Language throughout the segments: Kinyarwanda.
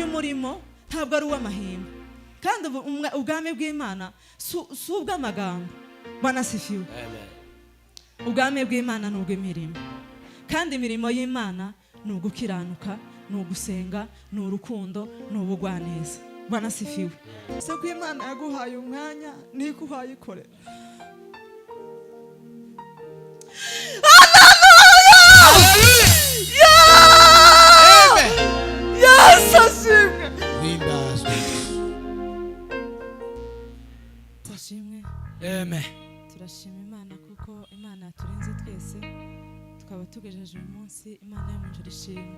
umurimo ntabwo ari uw'amahimba kandi ubwami bw'Imana si ubw'amagambo. Bwana asifiwe. Ubwami bw'Imana ni ubw'imirimo, kandi imirimo y'Imana ni ugukiranuka, ni ugusenga, ni urukundo, ni ubugwaneza. Bwana asifiwe. Se ko Imana yaguhaye umwanya niko uhayikorera. Turashima Imana kuko Imana yaturenze twese tukaba tugejeje uyu munsi. Imana yo mu ijuru ishimwe.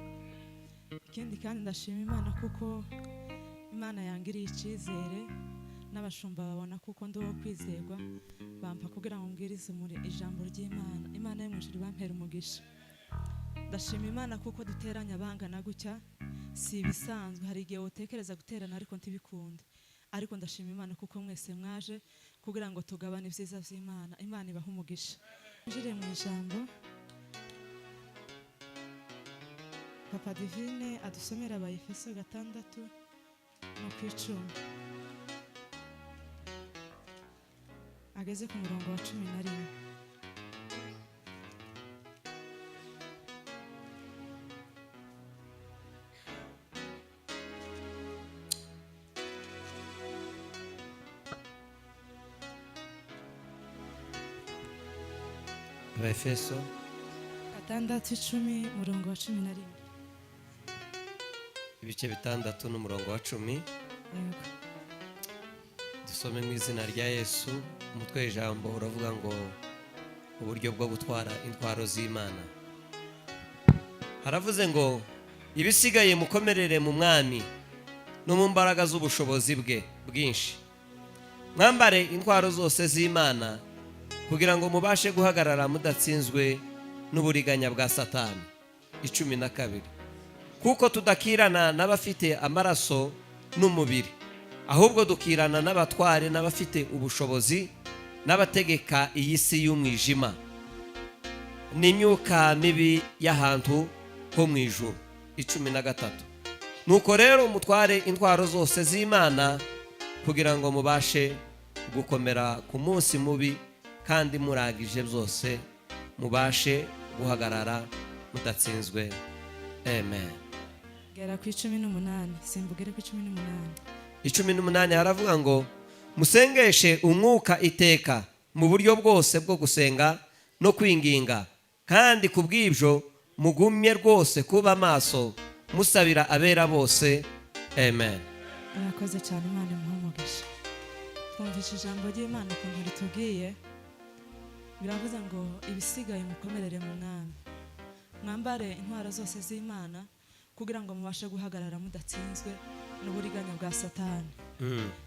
Ikindi kandi ndashima Imana kuko Imana yangiriye icyizere n'abashumba babona kuko ndi uwo kwizerwa, bampa kugira ngo mbwirize ijambo ry'Imana. Imana yo mu ijuru bampera umugisha. Ndashima Imana kuko duteranya abangana gutya si ibisanzwe. Hari igihe utekereza guterana ariko ntibikunde, ariko ndashima Imana kuko mwese mwaje kugira ngo tugabane ibyiza by'Imana. Imana ibaha umugisha. Njire mu ijambo, Papa Divine adusomera Abaefeso 6:10 ageze ku murongo wa 11. Abaefeso 6:10 umurongo wa 11. ibice 6 n'umurongo wa 10. Dusome mu izina rya Yesu. Umutwe w'ijambo uravuga ngo uburyo bwo gutwara intwaro z'Imana. Haravuze ngo ibisigaye mukomerere mu mwami no mu mbaraga z'ubushobozi bwe bwinshi, mwambare intwaro zose z'Imana kugira ngo mubashe guhagarara mudatsinzwe n'uburiganya bwa Satani. 12. Kuko tudakirana n'abafite amaraso n'umubiri, ahubwo dukirana n'abatware n'abafite ubushobozi n'abategeka iyi si y'umwijima n'imyuka mibi y'ahantu ho mu ijuru. 13. Nuko rero mutware intwaro zose z'Imana kugira ngo mubashe gukomera ku munsi mubi, kandi muragije byose mubashe guhagarara mudatsinzwe. Amen. Gera ku 18. Simbugere ku 18. 18 haravuga ngo musengeshe umwuka iteka mu buryo bwose bwo gusenga no kwinginga, kandi kubw'ibyo mugumye rwose kuba maso musabira abera bose. Amen. Arakoze cyane. Imana imuhe umugisha. Twumvise ijambo ry'Imana ukuntu ritubwiye. Biravuze ngo ibisigaye mukomerere mu mwami, mwambare intwaro zose z'Imana kugira ngo mubashe guhagarara mudatsinzwe n'uburiganya bwa Satani.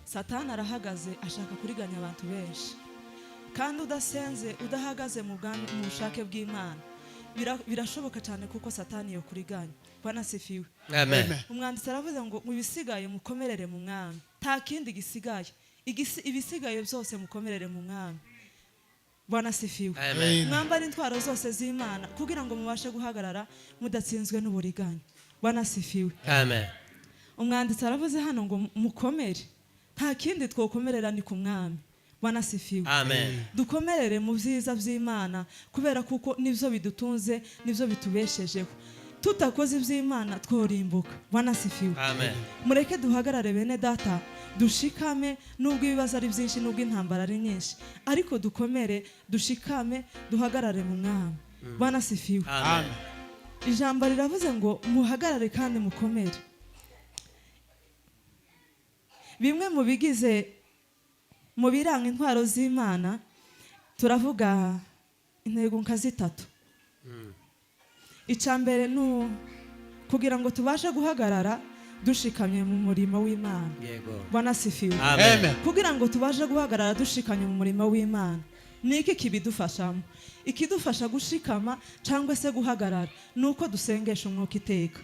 Satani arahagaze ashaka kuriganya abantu benshi, kandi udasenze udahagaze mu bushake bw'Imana birashoboka cyane kuko Satani yo kuriganya. Bwana asifiwe. Amen. Umwanditsi aravuze ngo mu bisigaye mukomerere mu mwami. Nta kindi gisigaye, ibisigaye byose mukomerere mu mwami. Bwana asifiwe. Mwambare intwaro zose z'Imana kugira ngo mubashe guhagarara mudatsinzwe n'uburiganya. Bwana asifiwe. Amen. Umwanditsi aravuze hano ngo mukomere, nta kindi twokomerera ni ku mwami. Bwana asifiwe. Amen. Dukomerere mu byiza by'Imana kubera kuko nivyo bidutunze, nivyo bitubeshejeho. Tutakoze iby'Imana tworimbuka. Bwana asifiwe. Amen. Mureke duhagarare bene data, dushikame nubwo ibibazo ari byinshi, nubwo intambara ari nyinshi, ariko dukomere, dushikame, duhagarare mu mwami. Bwana asifiwe. Amen. Ijambo riravuze ngo muhagarare kandi mukomere. Bimwe mu bigize mu biranga intwaro z'Imana turavuga intego nka 3. Icambere ni kugira ngo tubashe guhagarara dushikamye mu murimo w'Imana. Yego. Bwana asifiwe. Amen. Kugira ngo tubashe guhagarara dushikanye mu murimo w'Imana, niki kibidufashamo? Ikidufasha gushikama cyangwa se guhagarara nuko dusengesha umwuka iteka.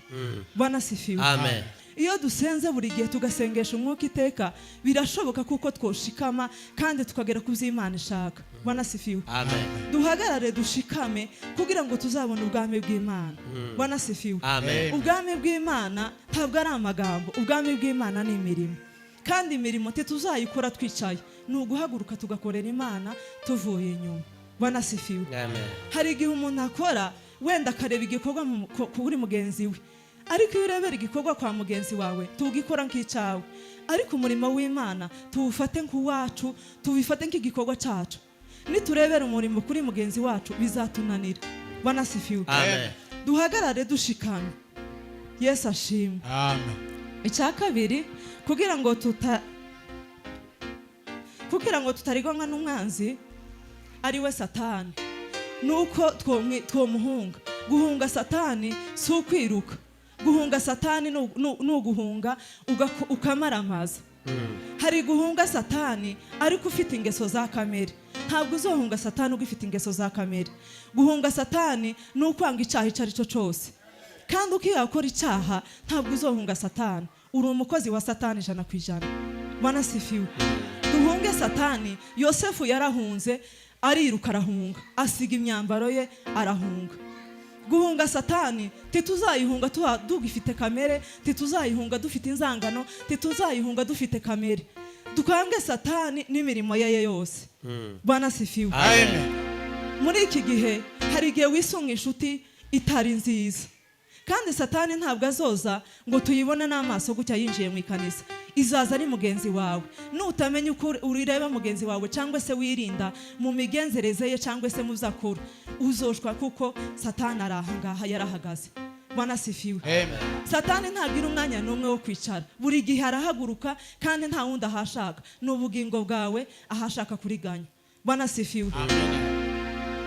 Bwana asifiwe. Amen. iyo dusenze buri gihe tugasengesha umwuka iteka birashoboka kuko twoshikama kandi tukagera ku by'Imana ishaka. Bwana sifiwe. Amen. Duhagarare dushikame kugira ngo tuzabone ubwami bw'Imana. Bwana sifiwe. Amen. Ubwami bw'Imana ntabwo ari amagambo, ubwami bw'Imana ni imirimo. Kandi imirimo tuzayikora twicaye, ni uguhaguruka tugakorera Imana tuvuye inyuma. Bwana sifiwe. Amen. Hari igihe umuntu akora wenda akareba igikorwa kuri mugenzi we, ariko iyo urebera igikorwa kwa mugenzi wawe tugikora nk'icyawe, ariko umurimo w'Imana tuwufate nk'uwacu, tuwifate nk'igikorwa cyacu. Niturebera umurimo kuri mugenzi wacu bizatunanira. Bwana sifiwe. Amen. Duhagarare dushikame. Yesu ashimwe. Amen. Icya kabiri, kugira ngo tutarigomwa n'umwanzi ari we Satani, nuko twomuhunga. Guhunga Satani si ukwiruka. Guhunga Satani nuguhunga ukamaramaza. Hari guhunga Satani ariko ufite ingeso za kamere. Ntabwo uzohunga Satani ugifite ingeso za kamere. Guhunga Satani nukwanga icyaha icyo ari cyo cyose. Kandi ukiyakora icyaha ntabwo uzohunga Satani. Uri umukozi wa Satani 100%. Bwana sifiwe. Duhunge Satani. Yosefu yarahunze, ariruka arahunga, asiga imyambaro ye arahunga. Guhunga Satani tituzayihunga dugifite kamere, tituzayihunga dufite inzangano, tituzayihunga dufite kamere. Dukange Satani n'imirimo ye yose. Bwana sifiwe. Amen. Muri iki gihe hari igihe wisunga inshuti itari nziza, kandi Satani ntabwo azoza ngo tuyibone n'amaso gutya yinjiye mu ikanisa. Izaza ari mugenzi wawe. Nutamenya uko urireba mugenzi wawe cyangwa se wirinda mu migenzereze ye cyangwa se mu zakuru, uzoshwa kuko Satani arahangaha yarahagaze. Bwana sifiwe. Amen. Satani ntagira umwanya n'umwe wo kwicara. Buri gihe arahaguruka kandi nta wundi ahashaka. N'ubugingo bwawe ahashaka kuriganya. Bwana sifiwe. Amen.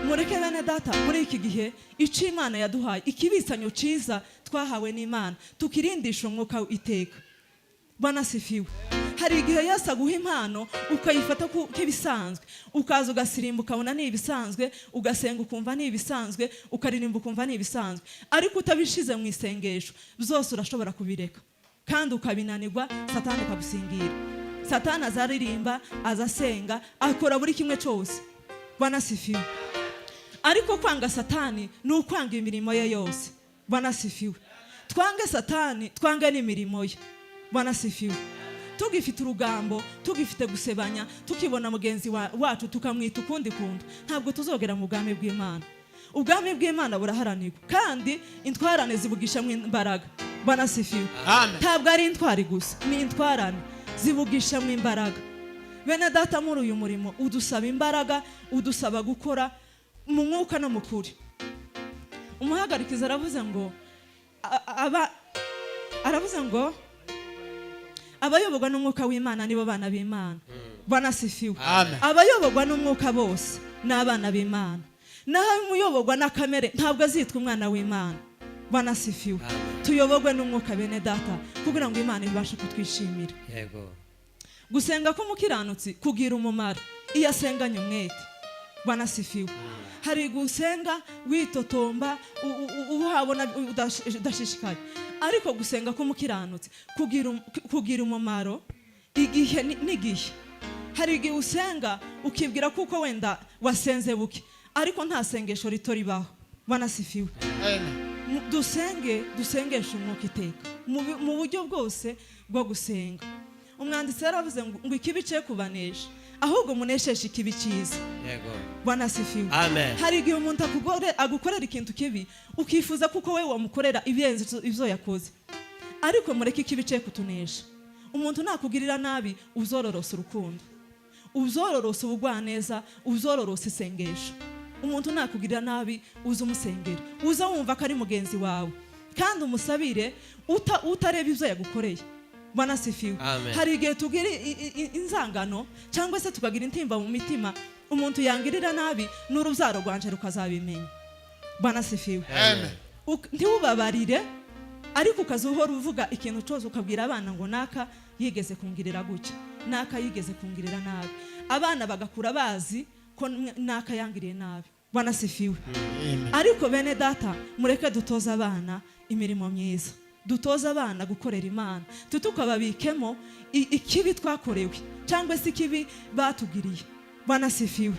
Mureke bene data, muri iki gihe icyo Imana yaduhaye, ikibisanyo cyiza twahawe n'Imana, tukirindisha umwuka iteka. Bwana sifiwe. Hari igihe Yesu aguha impano ukayifata nk'ibisanzwe, ukaza ugasirimba ukabona ni ibisanzwe, ugasenga ukumva ni ibisanzwe, ukaririmba ukumva ni ibisanzwe, ariko utabishize mu isengesho byose urashobora kubireka kandi ukabinanirwa. Satani akagusingira. Satani azaririmba, azasenga, akora buri kimwe cyose. Bwana sifiwe. Ariko kwanga Satani ni ukwanga imirimo ye yose. Bwana sifiwe. Twange Satani, twange n'imirimo ye. Bwana sifiwe. Tugifite urugambo, tugifite gusebanya, tukibona mugenzi wacu tukamwita ukundi kuntu, ntabwo tuzogera mu bwami bw'Imana. Ubwami bw'Imana buraharanirwa kandi intwarane zibugisha mu imbaraga. Bwana sifiwe. Ntabwo ari intwari gusa, ni intwarane zibugisha mu imbaraga. Bene data, muri uyu murimo udusaba imbaraga, udusaba gukora mu mwuka no mu kuri. Umuhagarikiza aravuze ngo abayoborwa n'umwuka w'Imana nibo bana b'Imana. Bwana sifiwe. Abayoborwa n'umwuka bose ni abana b'Imana. Naho umuyoborwa na kamere ntabwo azitwa umwana w'Imana. Bwana sifiwe. Tuyoborwe n'umwuka bene data kugira ngo Imana ibashe kutwishimira. Yego. Gusenga k'umukiranutsi kugira umumaro iyo asenganye umwete. Bwana sifiwe. Hari gusenga witotomba uhabona udashishikaye, ariko gusenga k'umukiranutsi kugira umumaro igihe n'igihe. Hari igihe usenga ukibwira kuko wenda wasenze buke, ariko nta sengesho rito ribaho. Bwana sifiwe. Dusengesha umwuka iteka mu buryo bwose bwo gusenga. Umwanditsi yaravuze ngo ikibi cye kubanesha, ahubwo munesheshe ikibi cyiza. Yego. Bwana sifiwe. Amen. Hari igihe umuntu agukorera ikintu kibi ukifuza kuko we wamukorera ibirenze ibyo yakoze, ariko mureke ikibi cye kutunesha. Umuntu nakugirira nabi uzororosa urukundo, uzororosa ubugwaneza, uzororosa isengesho. Umuntu nakugirira nabi uza umusengera, uza wumva ko ari mugenzi wawe kandi umusabire utareba ibyo yagukoreye. Bwana sifiwe. Hari igihe tugira inzangano cyangwa se tukagira intimba mu mitima, umuntu yangirira nabi n'urubyaro rwanje rukazabimenya. Bwana sifiwe. Ntiwubabarire, ariko ukazuhora uvuga ikintu cyose ukabwira abana ngo naka yigeze kungirira gutya, naka yigeze kungirira nabi. Abana bagakura bazi ko naka yangiriye nabi. Bwana sifiwe. Ariko bene data, mureke dutoza abana imirimo myiza. dutoze abana gukorera imana tutukababikemo ikibi twakorewe cyangwa se ikibi batugiriye. Banasifiwe.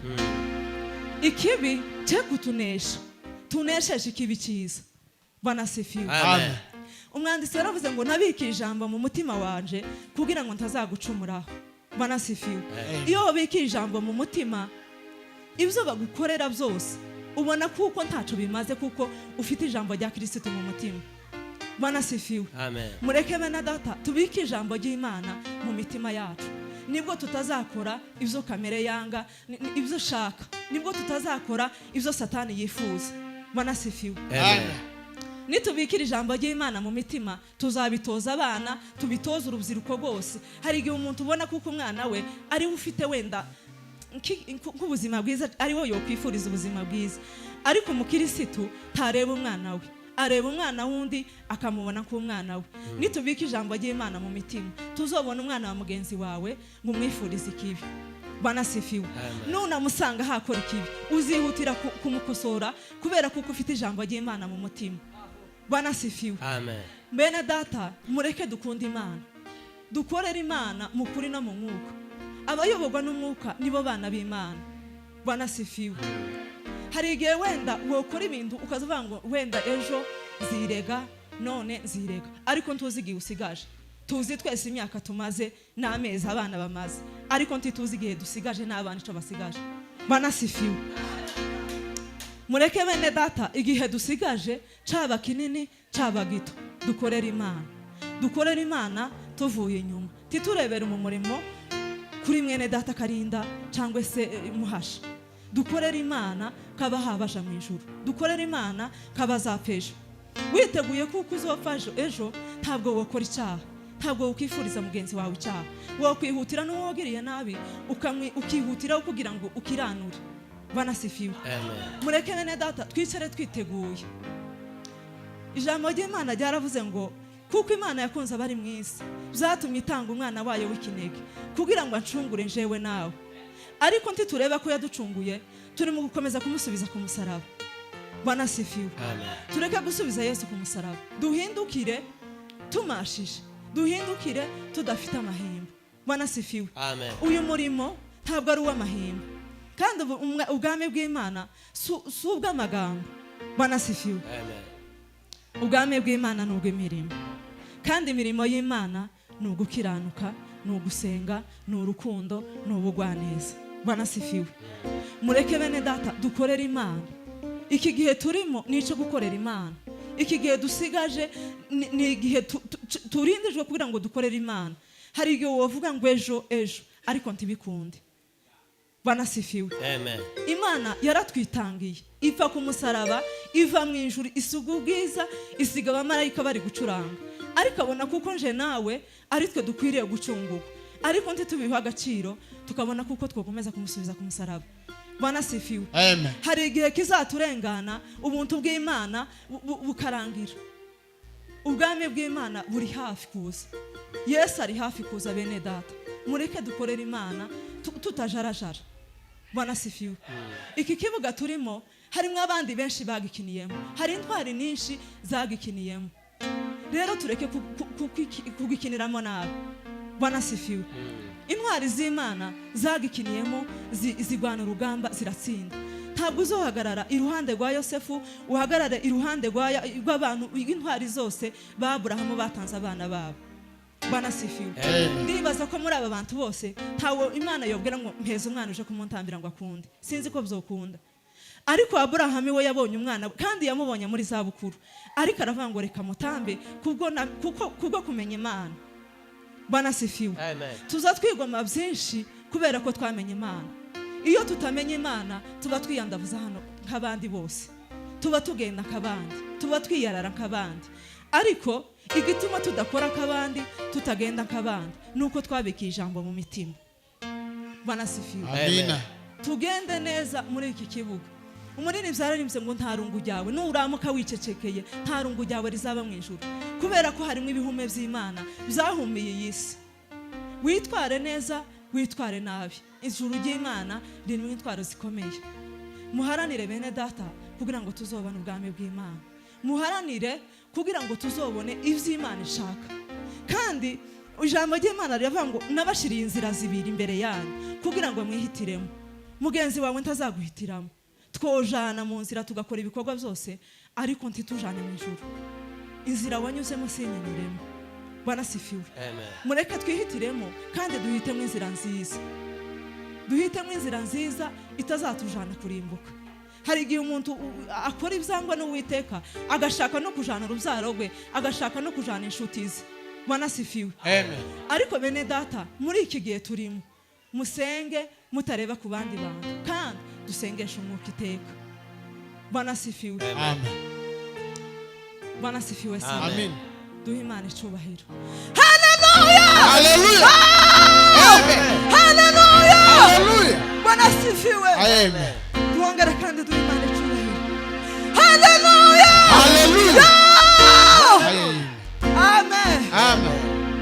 Ikibi cyo kutunesha tunesheje ikibi cyiza. Banasifiwe. Amen. Umwanditsi yaravuze ngo nabike ijambo mu mutima wanje kugira ngo ntazagucumuraho. Banasifiwe. Iyo wabike ijambo mu mutima, ibyo bagukorera byose ubona kuko ntaco bimaze kuko ufite ijambo rya Kristo mu mutima. Banasifiwe. Amen. Mureke bene data tubike ijambo ry'Imana mu mitima yacu, nibwo tutazakora ibyo kamere yanga, ibyo shaka, nibwo tutazakora ibyo Satani yifuza. Banasifiwe. Amen. Nitubikira ijambo ry'Imana mu mitima tuzabitoza abana, tubitoza urubyiruko rwose. Hari igihe umuntu ubona kuko umwana we ari ufite wenda nk'ubuzima bwiza, ariho yokwifuriza ubuzima bwiza, ariko umukirisitu ntareba umwana we, areba umwana wundi akamubona nk'umwana we. Nitubika ijambo ry'Imana mu mitima tuzobona umwana wa mugenzi wawe ngo umwifurize ikibi. Banasifiwe. Nunamusanga hakora ikibi uzihutira kumukosora kubera kuko ufite ijambo ry'Imana mu mutima. Banasifiwe. Amen. Bene data mureke dukunda Imana, dukorera Imana mu kuri no mu mwuka. Abayoborwa n'umwuka nibo bana b'Imana. Banasifiwe. Hari igihe wenda wokora ibintu ukavuga ngo wenda ejo zirega, none zirega, ariko ntuzi igihe usigaje. Tuzi twese imyaka tumaze n'amezi abana bamaze, ariko ntituzi igihe dusigaje n'abana ico basigaje. Banasifiwe. Mureke bene data igihe dusigaje caba kinini caba gito dukorera Imana, dukorera Imana tuvuye inyuma, titurebera mu murimo kuri mwene data Karinda cyangwa se Muhasha. Dukorera Imana kaba habasha mu ijuru, dukorera Imana kaba zapfejo. Witeguye kuko uzopfa ejo ntabwo wokora icyaha, ntabwo ukifuriza mugenzi wawe icyaha, wokwihutira n'uwogiriye nabi ukihutiraho kugira ngo ukiranure. Banasifiwe. Amen. Mureke bene data twicare twiteguye. Ijambo ry'Imana ryaravuze ngo kuko Imana yakunze abari mu isi byatumye itanga umwana wayo w'ikinege kugira ngo acungure njewe nawe, ariko ntitureba ko yaducunguye, turi mu gukomeza kumusubiza ku musaraba. Banasifiwe. Amen. Tureke gusubiza Yesu ku musaraba, duhindukire tumashije, duhindukire tudafite amahembe. Banasifiwe. Amen. Uyu murimo ntabwo ari uw'amahembe, kandi ubwami bw'Imana si ubw'amagambo. Banasifiwe. Amen. Ubwami bw'Imana ni ubw'imirimo, kandi imirimo y'Imana ni ugukiranuka, ni ugusenga, ni urukundo, ni ubugwaneza. Banasifiwe. Mureke bene data dukorera Imana. Iki gihe turimo ni icyo gukorera Imana. Iki gihe dusigaje ni igihe turindijwe kugira ngo dukorere Imana. Hari igihe wovuga ngo ejo ariko ntibikunde. Banasifiwe. Amen. Imana yaratwitangiye, iva ku musaraba, iva mu ijuru, isuga ubwiza, isiga abamarayika bari gucuranga, ariko abona kuko nje nawe ari twe dukwiriye gucungurwa, ariko ntitubiha agaciro tukabona kuko twakomeza kumusubiza ku musaraba. Banasifiwe. Amen. Hari igihe kizaturengana ubuntu bw'Imana bukarangira, ubwami bw'Imana buri hafi kuza, Yesu ari hafi kuza. Bene data mureke dukorera Imana tutajarajara. Banasifiwe. Iki kibuga turimo harimo abandi benshi bagikiniyemo, hari intwari nyinshi zagikiniyemo, rero tureke kugikiniramo nabi. Banasifiwe. Intwari z'Imana zagikiniyemo zigwana urugamba ziratsinda. Ntabwo uzohagarara iruhande rwa Yosefu, uhagarare iruhande rw'abantu intwari zose b'Aburahamu batanze abana babo. Banasifiwe. Ndibaza ko muri aba bantu bose ntawe Imana yobwira ngo mpeze umwana uje kumuntambira ngo akunde, sinzi ko byokunda, ariko Aburahamu we yabonye umwana kandi yamubonye muri zabukuru, ariko aravuga ngo reka mutambe kubwo kumenya Imana. Banasifiwe. Amen. Tuzatwigoma byinshi kubera ko twamenye Imana. Iyo tutamenye Imana tuba twiyandavuza hano nk'abandi bose, tuba tugenda nk'abandi, tuba twiyarara nk'abandi, ariko igituma tudakora nk'abandi, tutagenda nk'abandi, nuko twabikiye ijambo mu mitima. Banasifiwe. Amina. Tugende neza muri iki kibuga. Umunini byararimbye ngo nta rungu ryawe nuramuka wicecekeye, nta rungu ryawe rizaba mu ijuru, kubera ko harimo ibihume by'Imana byahumiye iyi si. Witware neza, witware nabi, ijuru ry'Imana ririmo intwaro zikomeye. Muharanire bene data kugira ngo tuzobane ubwami bw'Imana. Muharanire kugira ngo tuzobone ibyo Imana ishaka. Kandi ijambo ry'Imana riravuga ngo nabashiriye inzira zibiri imbere yanyu kugira ngo mwihitiremo, mugenzi wawe ntazaguhitiramo. Twojana mu nzira tugakora ibikorwa byose, ariko ntitujane mu ijuru. Inzira wanyuzemo sinyinyuremo. Bwana sifiwe. Mureke twihitiremo kandi duhitemo inzira nziza. Duhitemo inzira nziza itazatujana kurimbuka. Hari igihe umuntu akora ibyangwa n'Uwiteka agashaka no kujana urubyaro rwe, agashaka no kujana inshuti ze. Bwana sifiwe. Ariko bene data, muri iki gihe turimo, musenge mutareba ku bandi bantu kandi dusengesha umwuka iteka. Bwana sifiwe. Bwana sifiwe sana. Amen. Duhe Imana icyubahiro. Hallelujah. Hallelujah. Bwana sifiwe. Amen. Tuongere kandi duhe Imana icyubahiro. Hallelujah. Amen.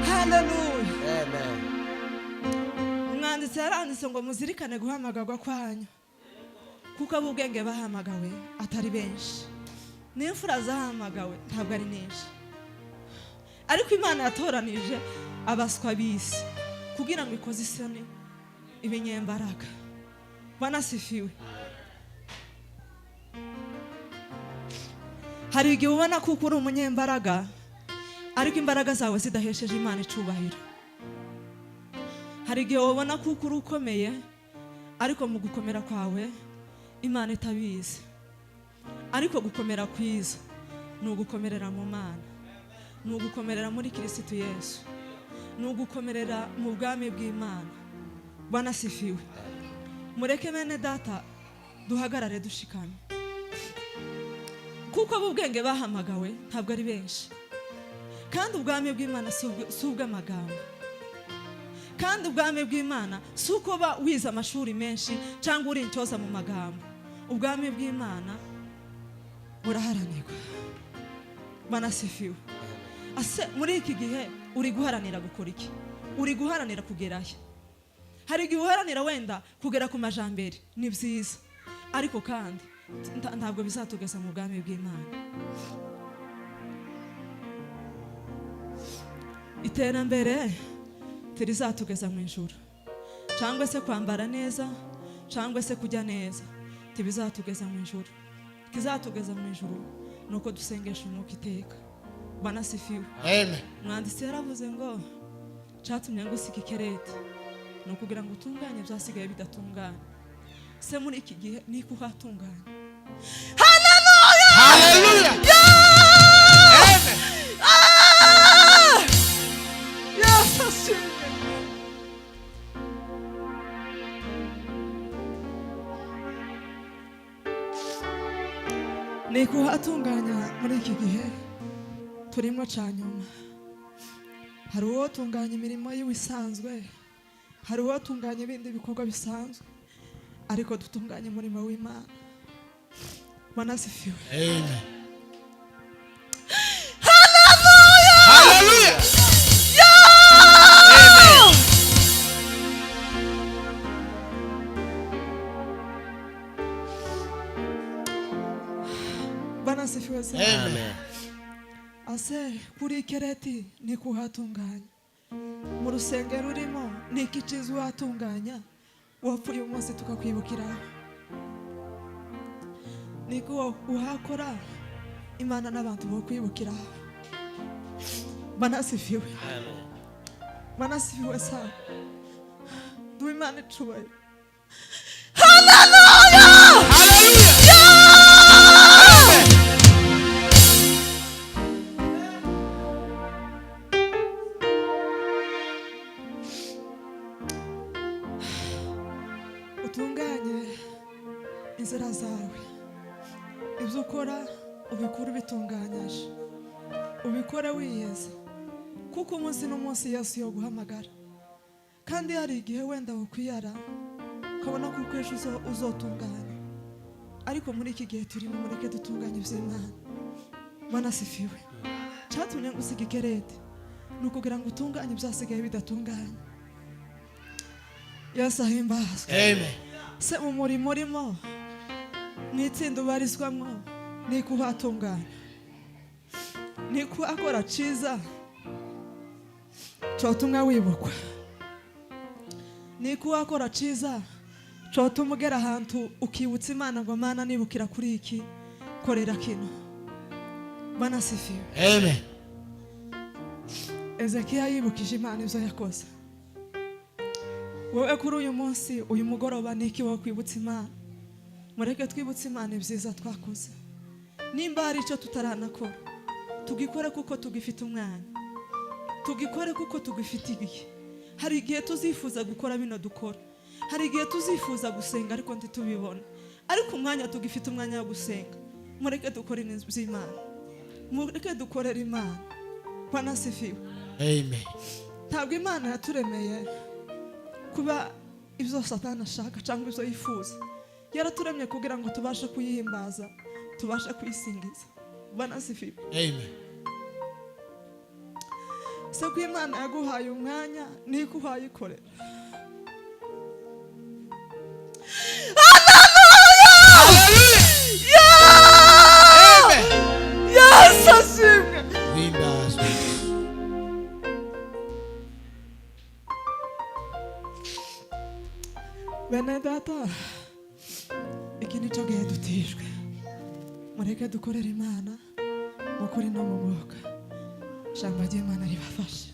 Hallelujah. Umwanditsi yaranditse ngo muzirikane guhamagarwa kwanyu, kuko ab'ubwenge bahamagawe atari benshi, n'imfura zahamagawe ntabwo ari nyinshi. Ariko Imana yatoranije abaswa b'isi kugira ngo ikoze isoni ibinyembaraga. Bwana sifiwe. Hari igihe ubona kuko uri umunyembaraga ariko imbaraga zawe zidahesheje Imana icubahiro. Hari igihe ubona kuko uri ukomeye ariko mu gukomera kwawe Imana itabizi. Ariko gukomera kwiza ni ugukomerera mu Mana, ni ugukomerera muri Kristo Yesu, ni ugukomerera mu bwami bw'Imana. Bwana sifiwe. Mureke bene data duhagarare dushikame, kuko ab'ubwenge bahamagawe ntabwo ari benshi, kandi ubwami bw'Imana si ubw'amagambo, kandi ubwami bw'Imana si uko ba wize amashuri menshi cyangwa uri intyoza mu magambo. Ubwami bw'Imana buraharanirwa. Bwana sifiwe. Ase muri iki gihe uri guharanira gukora iki? Uri guharanira kugerayo. Hari igihe uharanira wenda kugera ku majambere, ni byiza, ariko kandi ntabwo bizatugeza mu bwami bw'Imana. Iterambere tirizatugeza mu ijuru, cyangwa se kwambara neza, cyangwa se kujya neza, tibizatugeza mu ijuru. Kizatugeza mu ijuru nuko dusengesha umwuka iteka. Bwana sifiwe. Amen. Mwanditsi yaravuze ngo cyatumye ngusiga ikerete ni ukugira ngo utunganye byasigaye bidatunganye. Se muri iki gihe ni kuhatunganya. Hallelujah. Hallelujah. Amen. Yes, ashimwe. Ni kuhatunganya muri iki gihe turimo cyanyuma. Hari uwo tunganya imirimo y'ibisanzwe, hari uwo tunganya ibindi bikorwa bisanzwe, ariko dutunganya umurimo w'Imana. Bwana sifiwe. Amen. Hallelujah. Hallelujah. Amen. Bwana sifiwe sana. Amen. Ase kuri kereti ni kuhatunganya. Mu rusengero urimo ni ikicizo watunganya, wapfuye umunsi tukakwibukiraho. Niko uhakora Imana n'abantu bo kwibukiraho. Bwana sifiwe. Amen. Bwana sifiwe sana. Duhe Imana icubahiro. Hallelujah. Utunganye inzira zawe, ibyo ukora ubikora ubitunganyije, ubikore wiyeze, kuko umunsi n'umunsi Yesu yo guhamagara. Kandi hari igihe wenda ukwiyara ukabona ko ejo uzotunganya, ariko muri iki gihe turimo mureke dutunganye iby'Imana. Bwana sifiwe. Cyatumye ngusiga ikerete ni ukugira ngo utunganye ibyasigaye bidatunganye. Yesu ahimbazwe. Amen. Se mu murimo urimo n'itsinda ubarizwamo ni kuhatunganya. ni ko akora ciza cotuma wibukwa, ni ko akora ciza cotuma ugera ahantu ukibutsa Imana ngo Mana nibukira kuri iki korera kino. Bwana asifiwe. Amen. Ezekiya yibukije Imana ibyo yakoze. Wowe kuri uyu munsi uyu mugoroba niki wo kwibutsa Imana? Mureke twibutse Imana ibyiza twakoze. Nimba hari icyo tutaranakora tugikore kuko tugifite umwanya, tugikore kuko tugifite igihe. Hari igihe tuzifuza gukora bino dukora, hari igihe tuzifuza gusenga ariko ntitubibone, ariko umwanya tugifite umwanya wo gusenga. Mureke dukore inzu z'Imana, mureke dukorera Imana. Bwana asifiwe. Amen. Ntabwo Imana yaturemeye kuba ibyo Satani ashaka cyangwa ibyo yifuza. Yaraturemye kugira ngo tubashe kuyihimbaza, tubashe kuyisingiza. Bwana asifiwe. Amen. Se ko Imana yaguhaye umwanya niko uhayikorera. Amen. Yes, ashimwe. Himbazwe. Bene data, iki nicyo gihe dutijwe. Mureke dukorere Imana mu kuri no mu mwuka. Ijambo ry'Imana ribafashe.